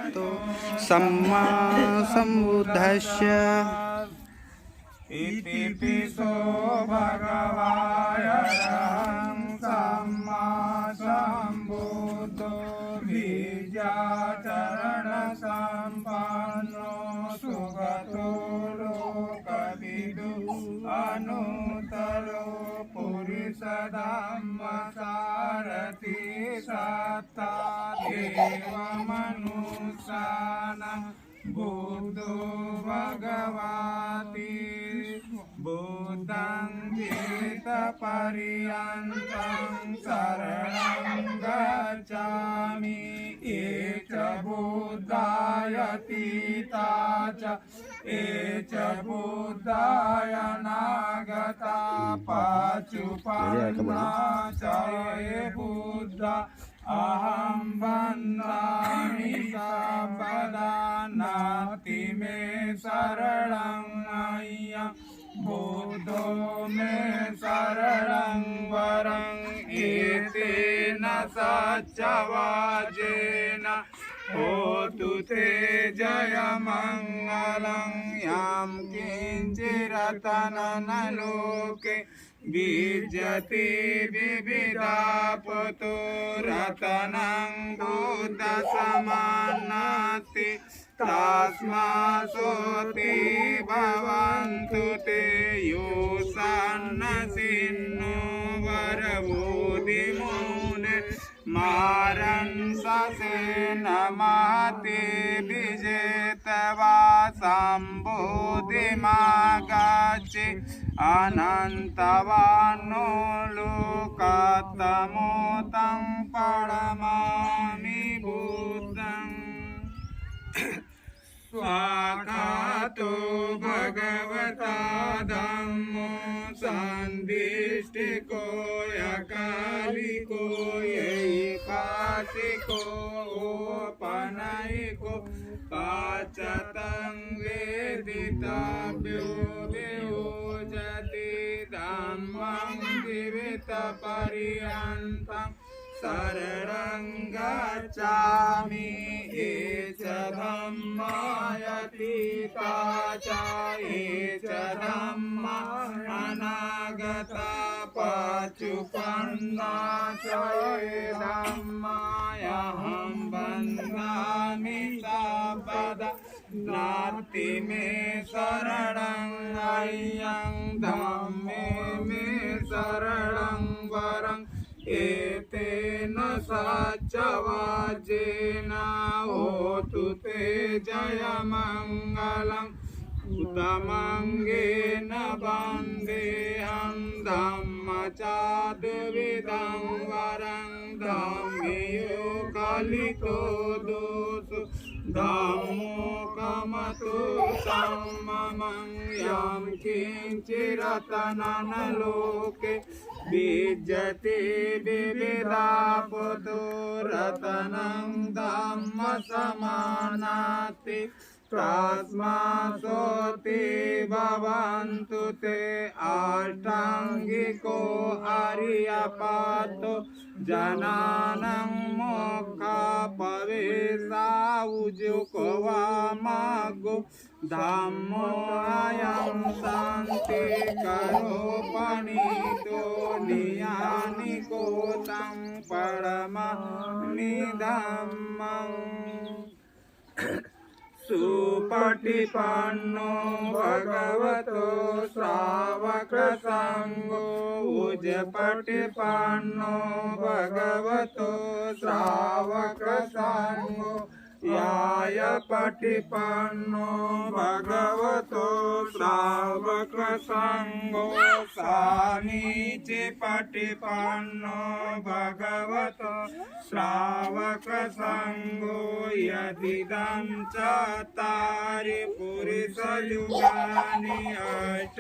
अरहतो सम्मा सम्बुद्धस्य इति पिसो भगवायरहं सम्मा सम्बुद्धो बीजाचरण सम्पन्नो सुगतो लोकविदु अनुतरो पुरुषधम्मसारथि सत्ता देवमनुष्याणां बुद्धो भगवाति बुद्धं चित्तपर्यन्तं शरणं गच्छामि ये च बुद्धायतीता च ये च बुद्धाय नागता पचुपन्ना च ये बुद्धा अहं वन्दामि सर्वदा नास्ति मे शरणं अय्यं बुद्धो मे शरणं वरं एतेन सच्चवाजेन होतु ते जयमङ्गलं यं किञ्चिरतनन लोके विजयति विविधापतो रतनं बुद्धसमानाति तस्मासोति भवन्तु ते योऽसन्नसिन्नो वरबोधिमुने मारन् ससेन माते विजेतवा सम्बोधिमागच्छे अनन्तवानो लोकतमोतं परमामि बुद्धं स्वागतो भगवता धम्मो सन्दिष्टिको यकालिको यैकासिको ओपनयिको पाचतं वेदितव्यो वियोजति धम्मं जीवितपर्यन्तं शरणं गच्छामि ये च धम्मायतीता च ये च धम्मा अनागता पचुपन्ना च ये धम्मायहं वन्दामि सर्वदा नास्ति मे शरणं अय्यं धम्मे मे शरणं वरं एतेन सच्चवाजेन होतु ते जयमङ्गलम् उत्तमङ्गेन वन्देऽहं धम्मचाद्विदं वरं धम्मियो कलितो दोषो धम्मो कमतो सम्ममं यं किञ्चिरतनन लोके विजयति विविधापतो रतनं धम्मसमानाति तस्मासोति भवन्तु ते अष्टाङ्गिको आर्यपातो जनानां मोक्षप्रवेशावुजुको वामागो धम्मो अयं शान्तिकरो पणितो नियानिको तं परमामि धम्मम् सुपटिपन्नो भगवतो श्रावकसङ्गो उजपटिपन्नो भगवतो श्रावकसङ्गो यायपटिपन्नो भगवतो श्रावकसङ्गो सामीचिपटिपन्नो भगवतो श्रावकसङ्गो यदिदं चत्वारि पुरुषयुगानि अष्ट